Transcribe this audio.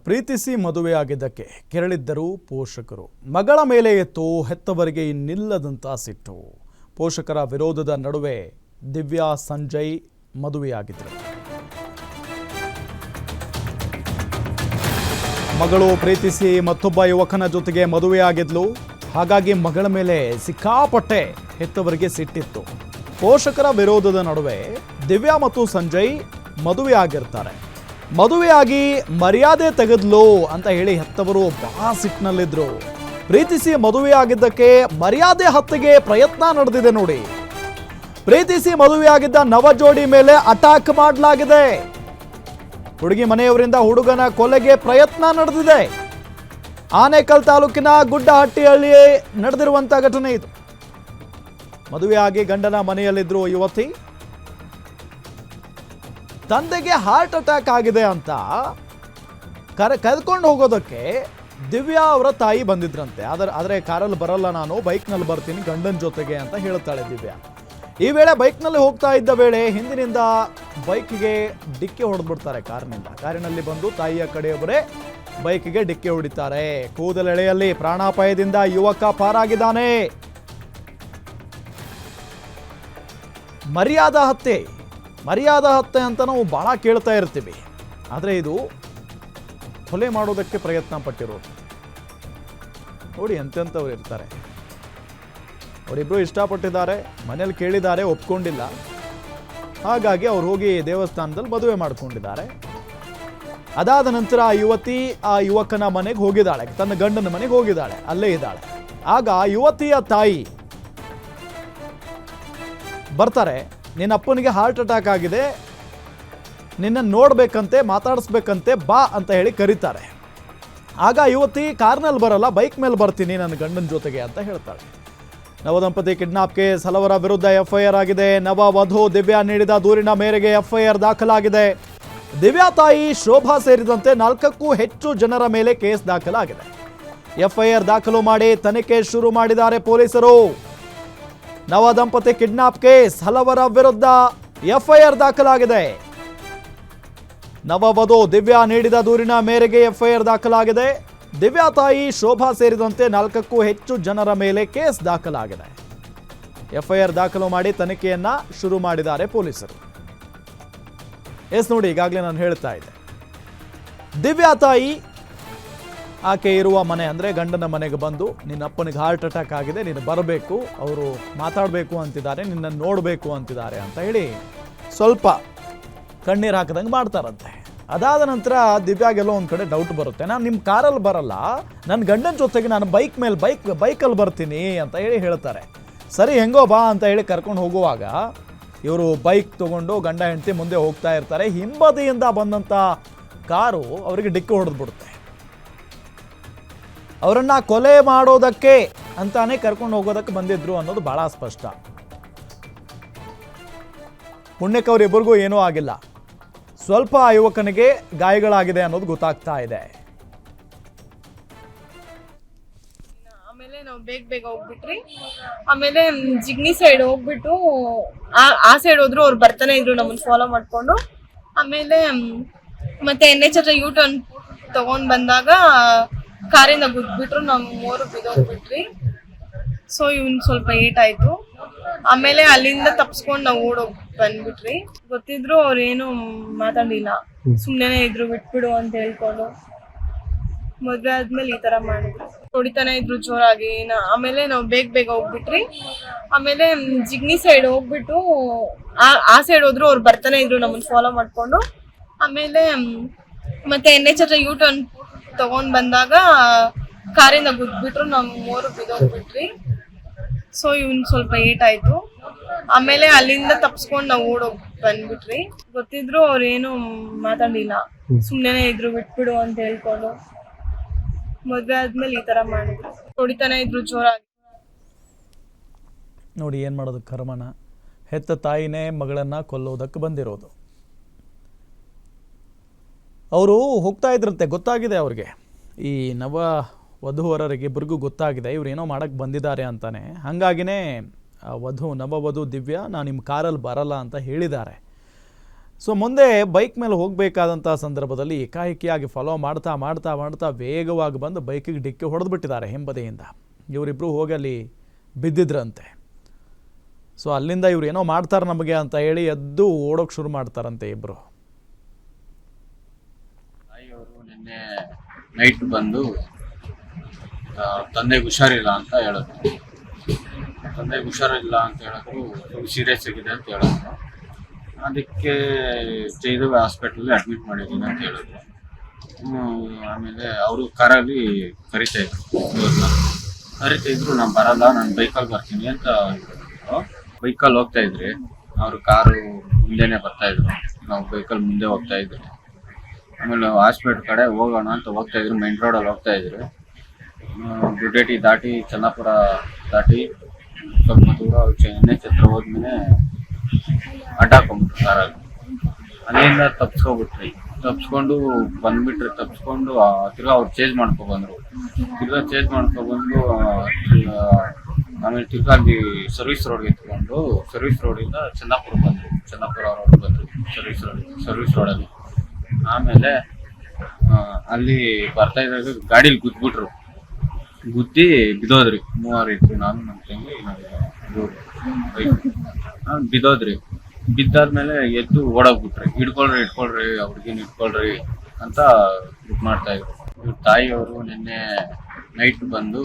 ಪ್ರೀತಿಸಿ ಮದುವೆಯಾಗಿದ್ದಕ್ಕೆ ಕೆರಳಿದ್ದರು ಪೋಷಕರು. ಮಗಳ ಮೇಲೆ ಎತ್ತು ಹೆತ್ತವರಿಗೆ ಇನ್ನಿಲ್ಲದಂತ ಸಿಟ್ಟು. ಪೋಷಕರ ವಿರೋಧದ ನಡುವೆ ದಿವ್ಯಾ ಸಂಜಯ್ ಮದುವೆಯಾಗಿದ್ದರು. ಮಗಳು ಪ್ರೀತಿಸಿ ಮತ್ತೊಬ್ಬ ಯುವಕನ ಜೊತೆಗೆ ಮದುವೆಯಾಗಿದ್ಲು. ಹಾಗಾಗಿ ಮಗಳ ಮೇಲೆ ಸಿಕ್ಕಾಪಟ್ಟೆ ಹೆತ್ತವರಿಗೆ ಸಿಟ್ಟಿತ್ತು. ಪೋಷಕರ ವಿರೋಧದ ನಡುವೆ ದಿವ್ಯಾ ಮತ್ತು ಸಂಜಯ್ ಮದುವೆಯಾಗಿರ್ತಾರೆ. ಮದುವೆಯಾಗಿ ಮರ್ಯಾದೆ ತೆಗೆದ್ಲು ಅಂತ ಹೇಳಿ ಹೆತ್ತವರು ಬಹಳ ಸಿಟ್ಟಿನಲ್ಲಿದ್ರು. ಪ್ರೀತಿಸಿ ಮದುವೆಯಾಗಿದ್ದಕ್ಕೆ ಮರ್ಯಾದೆ ಹತ್ಯೆಗೆ ಪ್ರಯತ್ನ ನಡೆದಿದೆ ನೋಡಿ. ಪ್ರೀತಿಸಿ ಮದುವೆಯಾಗಿದ್ದ ನವ ಜೋಡಿ ಮೇಲೆ ಅಟ್ಯಾಕ್ ಮಾಡಲಾಗಿದೆ. ಹುಡುಗಿ ಮನೆಯವರಿಂದ ಹುಡುಗನ ಕೊಲೆಗೆ ಪ್ರಯತ್ನ ನಡೆದಿದೆ. ಆನೇಕಲ್ ತಾಲೂಕಿನ ಗುಡ್ಡಹಟ್ಟಿಹಳ್ಳಿ ನಡೆದಿರುವಂತ ಘಟನೆ ಇದು. ಮದುವೆಯಾಗಿ ಗಂಡನ ಮನೆಯಲ್ಲಿದ್ರು ಯುವತಿ. ತಂದೆಗೆ ಹಾರ್ಟ್ ಅಟ್ಯಾಕ್ ಆಗಿದೆ ಅಂತ ಕರೆದುಕೊಂಡು ಹೋಗೋದಕ್ಕೆ ದಿವ್ಯಾ ಅವರ ತಾಯಿ ಬಂದಿದ್ರಂತೆ. ಆದರೆ ಕಾರಲ್ಲಿ ಬರಲ್ಲ, ನಾನು ಬೈಕ್ನಲ್ಲಿ ಬರ್ತೀನಿ ಗಂಡನ ಜೊತೆಗೆ ಅಂತ ಹೇಳ್ತಾಳೆ ದಿವ್ಯಾ. ಈ ವೇಳೆ ಬೈಕ್ನಲ್ಲಿ ಹೋಗ್ತಾ ಇದ್ದ ವೇಳೆ ಹಿಂದಿನಿಂದ ಬೈಕ್ಗೆ ಡಿಕ್ಕಿ ಹೊಡೆದ್ಬಿಡ್ತಾರೆ. ಕಾರಿನಲ್ಲಿ ಬಂದು ತಾಯಿಯ ಕಡೆಯವರೇ ಬೈಕ್ಗೆ ಡಿಕ್ಕಿ ಹೊಡಿತಾರೆ. ಕೂದಲೆಳೆಯಲ್ಲಿ ಪ್ರಾಣಾಪಾಯದಿಂದ ಯುವಕ ಪಾರಾಗಿದ್ದಾನೆ. ಮರ್ಯಾದಾ ಹತ್ಯೆ ಅಂತ ನಾವು ಬಹಳ ಕೇಳ್ತಾ ಇರ್ತೀವಿ. ಆದರೆ ಇದು ಕೊಲೆ ಮಾಡೋದಕ್ಕೆ ಪ್ರಯತ್ನ ಪಟ್ಟಿರೋದು ನೋಡಿ. ಎಂತೆಂಥವ್ರು ಇರ್ತಾರೆ. ಅವರಿಬ್ಬರು ಇಷ್ಟಪಟ್ಟಿದ್ದಾರೆ, ಮನೇಲಿ ಕೇಳಿದ್ದಾರೆ, ಒಪ್ಕೊಂಡಿಲ್ಲ. ಹಾಗಾಗಿ ಅವ್ರು ಹೋಗಿ ದೇವಸ್ಥಾನದಲ್ಲಿ ಮದುವೆ ಮಾಡ್ಕೊಂಡಿದ್ದಾರೆ. ಅದಾದ ನಂತರ ಆ ಯುವತಿ ಆ ಯುವಕನ ಮನೆಗೆ ಹೋಗಿದ್ದಾಳೆ, ತನ್ನ ಗಂಡನ ಮನೆಗೆ ಹೋಗಿದ್ದಾಳೆ, ಅಲ್ಲೇ ಇದ್ದಾಳೆ. ಆಗ ಯುವತಿಯ ತಾಯಿ ಬರ್ತಾರೆ. ನಿನ್ನ ಅಪ್ಪನಿಗೆ ಹಾರ್ಟ್ ಅಟ್ಯಾಕ್ ಆಗಿದೆ, ನಿನ್ನ ನೋಡ್ಬೇಕಂತೆ, ಮಾತಾಡಿಸ್ಬೇಕಂತೆ, ಬಾ ಅಂತ ಹೇಳಿ ಕರೀತಾರೆ. ಆಗ ಯುವತಿ ಕಾರ್ನಲ್ಲಿ ಬರಲ್ಲ, ಬೈಕ್ ಮೇಲೆ ಬರ್ತೀನಿ ನನ್ನ ಗಂಡನ ಜೊತೆಗೆ ಅಂತ ಹೇಳ್ತಾಳೆ. ನವದಂಪತಿ ಕಿಡ್ನಾಪ್ ಕೇಸ್, ಹಲವರ ವಿರುದ್ಧ ಎಫ್ಐಆರ್ ಆಗಿದೆ. ನವ ವಧು ದಿವ್ಯಾ ನೀಡಿದ ದೂರಿನ ಮೇರೆಗೆ ಎಫ್ಐಆರ್ ದಾಖಲಾಗಿದೆ. ದಿವ್ಯಾ ತಾಯಿ ಶೋಭಾ ಸೇರಿದಂತೆ 4ಕ್ಕೂ ಹೆಚ್ಚು ಜನರ ಮೇಲೆ ಕೇಸ್ ದಾಖಲಾಗಿದೆ. ಎಫ್ಐಆರ್ ದಾಖಲು ಮಾಡಿ ತನಿಖೆ ಶುರು ಮಾಡಿದ್ದಾರೆ ಪೊಲೀಸರು. ನವ ದಂಪತಿ ಕಿಡ್ನಾಪ್ ಕೇಸ್, ಹಲವರ ವಿರುದ್ಧ ಎಫ್ಐಆರ್ ದಾಖಲಾಗಿದೆ. ನವವಧು ದಿವ್ಯಾ ನೀಡಿದ ದೂರಿನ ಮೇರೆಗೆ ಎಫ್ಐಆರ್ ದಾಖಲಾಗಿದೆ. ದಿವ್ಯಾ ತಾಯಿ ಶೋಭಾ ಸೇರಿದಂತೆ 4ಕ್ಕೂ ಹೆಚ್ಚು ಜನರ ಮೇಲೆ ಕೇಸ್ ದಾಖಲಾಗಿದೆ. ಎಫ್ಐಆರ್ ದಾಖಲು ಮಾಡಿ ತನಿಖೆಯನ್ನ ಶುರು ಮಾಡಿದ್ದಾರೆ ಪೊಲೀಸರು. ನೋಡಿ, ಈಗಾಗಲೇ ನಾನು ಹೇಳ್ತಾ ಇದ್ದೆ, ದಿವ್ಯಾ ತಾಯಿ ಆಕೆ ಇರುವ ಮನೆ ಅಂದರೆ ಗಂಡನ ಮನೆಗೆ ಬಂದು, ನಿನ್ನ ಅಪ್ಪನಿಗೆ ಹಾರ್ಟ್ ಅಟ್ಯಾಕ್ ಆಗಿದೆ, ನೀನು ಬರಬೇಕು, ಅವರು ಮಾತಾಡಬೇಕು ಅಂತಿದ್ದಾರೆ, ನಿನ್ನನ್ನು ನೋಡಬೇಕು ಅಂತಿದ್ದಾರೆ ಅಂತ ಹೇಳಿ ಸ್ವಲ್ಪ ಕಣ್ಣೀರು ಹಾಕದಂಗೆ ಮಾಡ್ತಾರಂತೆ. ಅದಾದ ನಂತರ ದಿವ್ಯಾಗೆಲ್ಲೋ ಒಂದು ಕಡೆ ಡೌಟ್ ಬರುತ್ತೆ. ನಾನು ನಿಮ್ಮ ಕಾರಲ್ಲಿ ಬರಲ್ಲ, ನನ್ನ ಗಂಡನ ಜೊತೆಗೆ ನಾನು ಬೈಕಲ್ಲಿ ಬರ್ತೀನಿ ಅಂತ ಹೇಳಿ ಹೇಳ್ತಾರೆ. ಸರಿ, ಹೆಂಗೋ ಬಾ ಅಂತ ಹೇಳಿ ಕರ್ಕೊಂಡು ಹೋಗುವಾಗ ಇವರು ಬೈಕ್ ತಗೊಂಡು ಗಂಡ ಹೆಂಡತಿ ಮುಂದೆ ಹೋಗ್ತಾ ಇರ್ತಾರೆ. ಹಿಂಬದಿಯಿಂದ ಬಂದಂಥ ಕಾರು ಅವರಿಗೆ ಡಿಕ್ಕಿ ಹೊಡೆದ್ಬಿಡುತ್ತೆ. ಅವರನ್ನ ಕೊಲೆ ಮಾಡೋದಕ್ಕೆ ಅಂತಾನೆ ಕರ್ಕೊಂಡು ಹೋಗೋದಕ್ಕೆ ಬಂದಿದ್ರು ಅನ್ನೋದು ಬಹಳ ಸ್ಪಷ್ಟ. ಪುಣ್ಯಕ್ಕೆ ಅವರಿಬ್ಬರಿಗೂ ಏನೂ ಆಗಿಲ್ಲ. ಸ್ವಲ್ಪ ಆ ಯುವಕನಿಗೆ ಗಾಯಗಳಾಗಿದೆ ಅನ್ನೋದು ಗೊತ್ತಾಗ್ತಾ ಇದೆ. ಆಮೇಲೆ ನಾವು ಬೇಗ ಹೋಗ್ಬಿಟ್ರಿ. ಆಮೇಲೆ ಜಿಗ್ನಿ ಸೈಡ್ ಹೋಗ್ಬಿಟ್ಟು ಆ ಸೈಡ್ ಹೋದ್ರು ಅವ್ರು ಬರ್ತಾನೆ ಇದ್ರು ನಮ್ಮನ್ನ ಫಾಲೋ ಮಾಡ್ಕೊಂಡು. ಆಮೇಲೆ ಮತ್ತೆ NH ಹತ್ರ ಯೂ ಟರ್ನ್ ತಗೊಂಡ್ ಬಂದಾಗ ಕಾರಿಂದ ಗುದ್ಬಿಟ್ರು, ನಾವು 3 ಬಿದ್ದೋಗ್ಬಿಟ್ರಿ. ಸೊ ಇವ್ನ್ ಸ್ವಲ್ಪ ಏಟ್ ಆಯ್ತು. ಆಮೇಲೆ ಅಲ್ಲಿಂದ ತಪ್ಸ್ಕೊಂಡ್ ನಾವು ಓಡೋಗ್ ಬಂದ್ಬಿಟ್ರಿ. ಗೊತ್ತಿದ್ರು ಅವ್ರೇನು ಮಾತಾಡ್ಲಿಲ್ಲ, ಸುಮ್ನೆ ಇದ್ರು, ಬಿಟ್ಬಿಡು ಅಂತ ಹೇಳ್ಕೊಂಡು. ಮದ್ವೆ ಆದ್ಮೇಲೆ ಈ ತರ ಮಾಡಿದ್ರು, ಹೊಡಿತಾನೆ ಇದ್ರು ಜೋರಾಗಿ. ಆಮೇಲೆ ನಾವು ಬೇಗ ಹೋಗ್ಬಿಟ್ರಿ. ಆಮೇಲೆ ಜಿಗ್ನಿ ಸೈಡ್ ಹೋಗ್ಬಿಟ್ಟು ಆ ಸೈಡ್ ಹೋದ್ರು ಅವ್ರು ಬರ್ತಾನೆ ಇದ್ರು ನಮ್ಮನ್ನ ಫಾಲೋ ಮಾಡ್ಕೊಂಡು. ಆಮೇಲೆ ಮತ್ತೆ NH ಹತ್ರ ಯೂ ಟರ್ನ್ ತಗೊಂಡ್ ಬಂದಾಗ ಕಾರಿಂದ ಗುದ್ಬಿಟ್ರು, ನಾವು 3 ಬಿದ್ದೋಗ್ಬಿಟ್ರಿ. ಸೊ ಇವ್ನ್ ಸ್ವಲ್ಪ ಏಟ್ ಆಯ್ತು. ಆಮೇಲೆ ಅಲ್ಲಿಂದ ತಪ್ಸ್ಕೊಂಡ್ ನಾವು ಓಡೋಗ್ ಬಂದ್ಬಿಟ್ರಿ. ಗೊತ್ತಿದ್ರು ಅವ್ರೇನು ಮಾತಾಡ್ಲಿಲ್ಲ, ಸುಮ್ನೆ ಇದ್ರು, ಬಿಟ್ಬಿಡು ಅಂತ ಹೇಳ್ಕೊಂಡು. ಮದ್ವೆ ಆದ್ಮೇಲೆ ಈ ತರ ಮಾಡಿದ್ರು, ಹೊಡಿತಾನೆ ಇದ್ರು ಜೋರಾಗಿ. ನೋಡಿ, ಏನ್ ಮಾಡೋದು, ಕರ್ಮನ. ಹೆತ್ತ ತಾಯಿನೇ ಮಗಳನ್ನ ಕೊಲ್ಲೋದಕ್ಕೆ ಬಂದಿರೋದು. ಅವರು ಹೋಗ್ತಾ ಇದ್ರಂತೆ, ಗೊತ್ತಾಗಿದೆ ಅವ್ರಿಗೆ, ಈ ನವ ವಧುವರರಿಗೆ ಇಬ್ಬರಿಗೂ ಗೊತ್ತಾಗಿದೆ ಇವ್ರು ಏನೋ ಮಾಡಕ್ಕೆ ಬಂದಿದ್ದಾರೆ ಅಂತಾನೆ. ಹಾಗಾಗಿನೇ ನವವಧು ದಿವ್ಯಾ, ನಾನು ನಿಮ್ಮ ಕಾರಲ್ಲಿ ಬರಲ್ಲ ಅಂತ ಹೇಳಿದ್ದಾರೆ. ಸೊ ಮುಂದೆ ಬೈಕ್ ಮೇಲೆ ಹೋಗಬೇಕಾದಂಥ ಸಂದರ್ಭದಲ್ಲಿ ಏಕಾಏಕಿಯಾಗಿ ಫಾಲೋ ಮಾಡ್ತಾ ಮಾಡ್ತಾ ಮಾಡ್ತಾ ವೇಗವಾಗಿ ಬಂದು ಬೈಕಿಗೆ ಡಿಕ್ಕಿ ಹೊಡೆದು ಬಿಟ್ಟಿದ್ದಾರೆ ಹಿಂಬದಿಯಿಂದ. ಇವರಿಬ್ಬರು ಹೋಗಿ ಅಲ್ಲಿ ಬಿದ್ದಿದ್ರಂತೆ. ಸೊ ಅಲ್ಲಿಂದ ಇವ್ರು ಏನೋ ಮಾಡ್ತಾರೆ ನಮಗೆ ಅಂತ ಹೇಳಿ ಎದ್ದು ಓಡೋಕೆ ಶುರು ಮಾಡ್ತಾರಂತೆ ಇಬ್ಬರು. ತಾಯಿಯವರು ನಿನ್ನೆ ನೈಟ್ ಬಂದು ತಂದೆಗೆ ಹುಷಾರಿಲ್ಲ ಅಂತ ಹೇಳಿದ್ರು. ತಂದೆಗೆ ಹುಷಾರಿಲ್ಲ ಅಂತ ಹೇಳಿದ್ರು, ಸೀರಿಯಸ್ ಆಗಿದೆ ಅಂತ ಹೇಳಿದ್ರು. ಅದಕ್ಕೆ ಜೈದವ ಹಾಸ್ಪಿಟ್ಲಲ್ಲಿ ಅಡ್ಮಿಟ್ ಮಾಡಿದ್ದೀನಿ ಅಂತ ಹೇಳಿದ್ರು. ಆಮೇಲೆ ಅವರು ಕಾರಲ್ಲಿ ಕರಿತಾ ಇದ್ರು, ನಾನು ಬರಲ್ಲ, ನಾನು ಬೈಕಲ್ಲಿ ಬರ್ತೀನಿ ಅಂತ ಹೇಳಿದ್ರು. ಬೈಕಲ್ಲಿ ಹೋಗ್ತಾ ಇದ್ರಿ, ಅವರು ಕಾರು ಮುಂದೆನೆ ಬರ್ತಾ ಇದ್ರು, ನಾವು ಬೈಕಲ್ಲಿ ಮುಂದೆ ಹೋಗ್ತಾ ಇದ್ರಿ. ಆಮೇಲೆ ಹಾಸ್ಪಿಟ್ಲ್ ಕಡೆ ಹೋಗೋಣ ಅಂತ ಹೋಗ್ತಾ ಇದ್ರು, ಮೈನ್ ರೋಡಲ್ಲಿ ಹೋಗ್ತಾ ಇದ್ರು. ಗುಡ್ಡೇಟಿ ದಾಟಿ ಚೆನ್ನಾಪುರ ದಾಟಿ ಸ್ವಲ್ಪ ದೂರ ಎಣ್ಣೆ ಛತ್ರ ಹೋದ್ಮೇಲೆ ಅಡ್ಡಾಕೊಂಡ್ಬಿಟ್ರು ಕಾರಲ್ಲಿ. ಅಲ್ಲಿಂದ ತಪ್ಸ್ಕೊಂಡು ಬಂದ್ಬಿಟ್ರೆ ತಿರ್ಗಾ ಅವ್ರು ಚೇಂಜ್ ಮಾಡ್ಕೊಬಂದ್ರು. ಆಮೇಲೆ ತಿರ್ಗಾ ಅಲ್ಲಿ ಸರ್ವಿಸ್ ರೋಡ್ಗೆ ಎತ್ಕೊಂಡು ಸರ್ವಿಸ್ ರೋಡಿಂದ ಚೆನ್ನಾಪುರ ರೋಡ್ ಬಂದ್ರು. ಸರ್ವಿಸ್ ರೋಡಲ್ಲಿ ಆಮೇಲೆ ಅಲ್ಲಿ ಬರ್ತಾ ಇದ್ದಾಗ ಗಾಡೀಲಿ ಗುದ್ದಿ ಬಿದ್ದೋದ್ರಿ. 3 ಇತ್ತು, ನಾನು ನಮ್ಮ ತಂಗಿ ಬಿದ್ದೋದ್ರಿ. ಬಿದ್ದಾದ್ಮೇಲೆ ಎದ್ದು ಓಡೋಗ್ಬಿಟ್ರಿ. ಇಟ್ಕೊಳ್ರಿ ಅವ್ರಿಗೇನು ಇಟ್ಕೊಳ್ರಿ ಅಂತ ಮಾಡ್ತಾ ಇದ್ರು. ಇವ್ರ ತಾಯಿಯವರು ನಿನ್ನೆ ನೈಟ್ ಬಂದು